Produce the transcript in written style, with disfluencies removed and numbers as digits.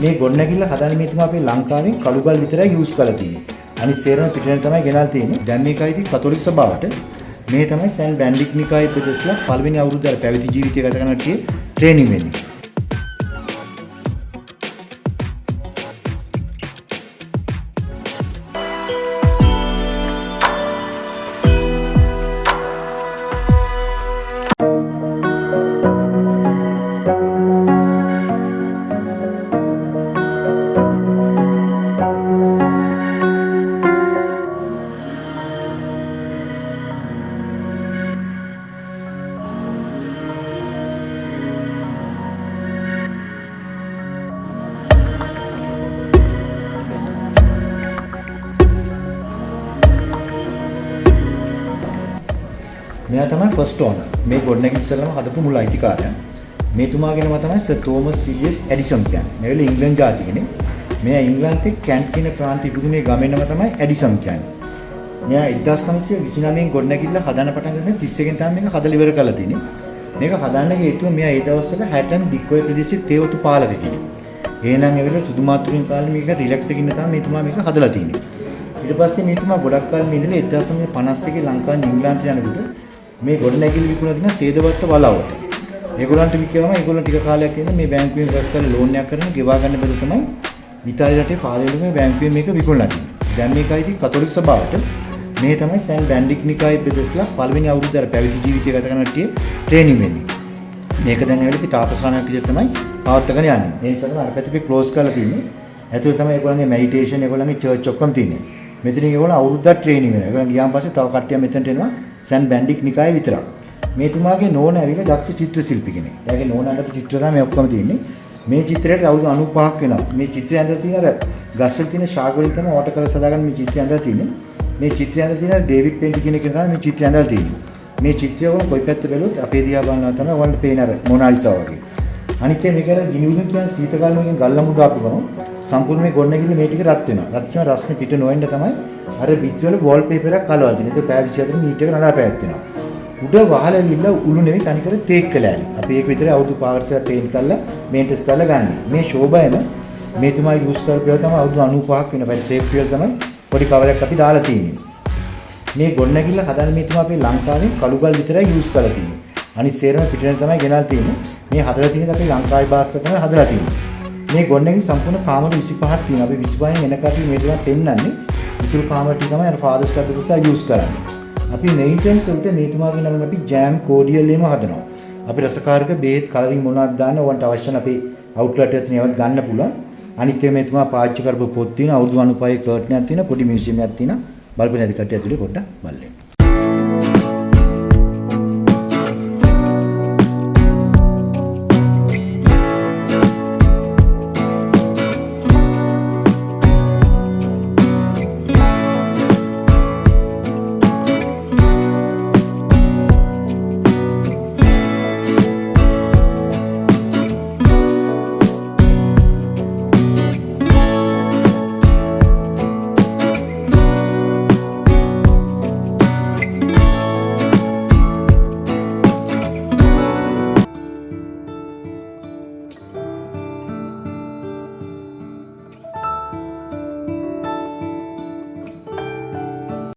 මේ ගොඩනැගිල්ල හදන්න මේතුමා අපේ ලංකාවේ කළුගල් විතරයි යූස් කරලා තියෙන්නේ. අනිත් සේරම පිටින් තමයි ගෙනල්ලා තියෙන්නේ. දැන් මේකයිදී කතෝලික සභාවට මේ තමයි සෑන් බැන්ඩික් නිකායේ ප්‍රදේශලා පළවෙනි අවුරුද්දේ පැවිදි ජීවිතය ගත කරන කට්ටිය ට්‍රේනින් වෙන්නේ. මෙයා තමයි ෆස්ට් ඕනර්. මේ ගොඩනැගිලි ඉස්සෙල්ලාම හදපු මුල් අයිතිකාරයා. මේතුමාගෙනම තමයි සර් තෝමස් විලියස් එඩිසන් කියන්නේ. මේවල ඉංග්‍රීසි ජාති කෙනෙක්. මෙයා ඉංග්‍රීසියේ කැන්ට් කියන ප්‍රාන්තයේ ඉපදුනේ ගමෙන්නම තමයි එඩිසන් කියන්නේ. මෙයා 1929 ගොඩනැගිල්ල හදන්න පටන් ගන්න 31 වෙනිදා මේක හදලා ඉවර කරලා තියෙන්නේ. මේක හදන්න හේතුව මෙයා ඒ දවස්වල හැටන් දික්කොය ප්‍රදේශයේ තේවතු පාලක කෙනෙක්. එහෙනම් ඒ වෙලාවේ සුදු මාතුරුන් කාලේ මේක රිලැක්ස් එකකින් තමයි මේතුමා මේක හදලා තියෙන්නේ. ඊට පස්සේ මේතුමා ගොඩක් කාලෙ ඉඳලා 1951 ලංකාවෙන් ඉංග්‍රීසියට යනකොට මේ ගොඩනැගිලි විකුණන දින සේදවත්ත වලවට. ඒගොල්ලන්ට විකියවම ඒගොල්ලන් ටික කාලයක් ඉඳන් මේ බැංකුවෙන් රැස් කරලා ලෝන් එකක් කරගෙන ගෙවා ගන්න බැරි තමයි ඉතාලි රටේ පාර්ලිමේන්තුවේ මේ බැංකුවෙන් මේක විකුණලා තියෙන්නේ. දැන් මේකයිදී කතෝලික සභාවට මේ තමයි සෑන් බැන්ඩික් නිකායේ ප්‍රදේශලා පළවෙනි අවුරුද්දේ පැවිදි ජීවිතය ගත කරන කට්ටිය ට්‍රේනින් වෙන්නේ. මේක දැන් ඇවිල්ලා තාපසානක් විදිහට තමයි පවත්වාගෙන යන්නේ. ඒ නිසා තමයි අර පැත්තේ ක්ලෝස් කරලා තියෙන්නේ. ඇතුළේ තමයි ඒගොල්ලන්ගේ මෙඩිටේෂන් ඒගොල්ලන්ගේ චර්ච් ඔක්කොම තියෙන්නේ. මෙතන ඒගොල්ලෝ අවුරුද්දක් ට්‍රේනින් වෙනවා. ඒගොල්ලන් ගියාන් පස්සේ තව කට්ටිය මෙතනට එනවා සෑන් බැන්ඩික් නිකායේ විතරක්. මේතුමාගේ නෝනා ඇවිල්ලා දක්ෂ චිත්‍ර ශිල්පී කෙනෙක්. එයාගේ නෝනාට චිත්‍ර තමයි ඔක්කොම තියෙන්නේ. මේ චිත්‍රයට අවුරුදු 95ක් වෙනවා. මේ චිත්‍රය ඇඳලා තියෙන අර ගස්වල තියෙන ශාක වලින් තමයි ඕටර් කරලා සදාගන්න මේ චිත්‍රය ඇඳලා තියෙන්නේ. මේ චිත්‍රය ඇඳලා තියෙන ඩේවිඩ් පෙන්ටි කියන කෙනා තමයි මේ චිත්‍රය ඇඳලා තියෙන්නේ. මේ චිත්‍රය වල කොයි පැත්ත බැලුවොත් අපේ දිහා බලනවා තමයි ඔයාලට පේන අර මොනාලිසා වගේ. අනිත් එක මේක ගිනි උදුන් කියන සීත කාලෙකින් ගල්ලමුඩ දාපු ගමන් සම්පූර්ණ මේ ගොඩනැගිල්ල මේ ටික රත් වෙනවා. රත් වෙන රස්නේ පිට නොවෙන්න තමයි අර බිත්ති වල වෝල් පේපර් එකක් කලවලා තියෙන්නේ. ඒක පැය 24 මීටර් එක නදා පැවැත්වෙනවා. උඩ වහලෙල්ල උළු නෙවෙයි තනිකර තේක් කළෑලි. අපි ඒක විතරේ අවුරුදු පාර්ශ්වයක් තේන් කරලා මේන්ටස් කරලා ගන්න. මේ ෂෝබයම මේ තමයි යූස් කරපේව තමයි අවුරුදු 95ක් වෙන බැරි සේෆ් ෆියල් තමයි පොඩි කවරයක් අපි දාලා තියෙන්නේ. මේ ගොඩනැගිල්ල හදන්න මේ තමයි අපේ ලංකාවේ කළුගල් විතරයි යූස් කරලා තියෙන්නේ. අනිත් සේරම පිටින් තමයි ගෙනල්ලා තියෙන්නේ. මේ හදලා තියෙන්නේ අපේ ලංකාවේ භාෂාව තමයි හදලා තියෙන්නේ. මේ ගොඩනැගිලි සම්පූර්ණ කාමර 25ක් තියෙනවා. අපි 25න් එන කටි මේ දේවල් පෙන්වන්නේ. ඉතුරු කාමර ටික තමයි අර ෆාදර්ස් ලැබෙලා යූස් කරන්නේ. අපි මෙයින්ටෙනන්ස් වලට මේතුමාගේ නමින් අපි ජෑම් කෝඩියල් එහෙම හදනවා. අපි රසකාරක බේත් කලරින් මොනවද දාන්න ඕන්ට අවශ්‍ය නැ අපේ අවුට්ලට් එකත් නේවත් ගන්න පුළුවන්. අනිත් එක මේතුමා පාවිච්චි කරපු පොත් තියෙන අවුරුදු 95 කර්ටන් එකක් තියෙන පොඩි මියුසියම් එකක් තියෙන බලපෑම් ඇති කට්ටිය ඇතුලේ පොඩ්ඩක් බලන්න.